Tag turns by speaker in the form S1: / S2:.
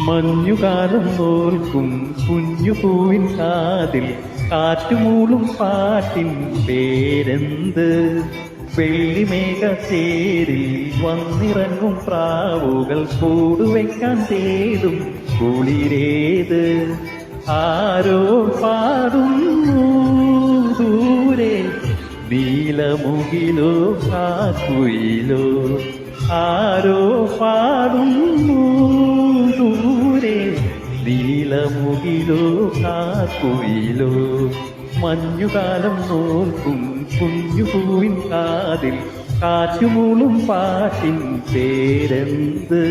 S1: മഞ്ഞുകാലം തോൽക്കും കുഞ്ഞുപൂവിൻ കാതിൽ കാറ്റുമൂളും പാട്ടിൻ പേരെന്ത്? വെള്ളിമേഘത്തേരിൽ വന്നിറങ്ങും പ്രാവുകൾ കൂടുവയ്ക്കാൻ തേടും കുളിരേത്? ആരോ പാടുന്നു ദൂരെ നീലമുകിലോ കാക്കുയിലോ? ആരോ പാടുന്നു ദൂരെ നീലമുകിലോ കാക്കുയിലോ? മഞ്ഞുകാലം നോക്കും കുഞ്ഞുപൂവിൻ കാതിൽ കാറ്റുമൂളും പാട്ടിൻ പേരെന്ത്?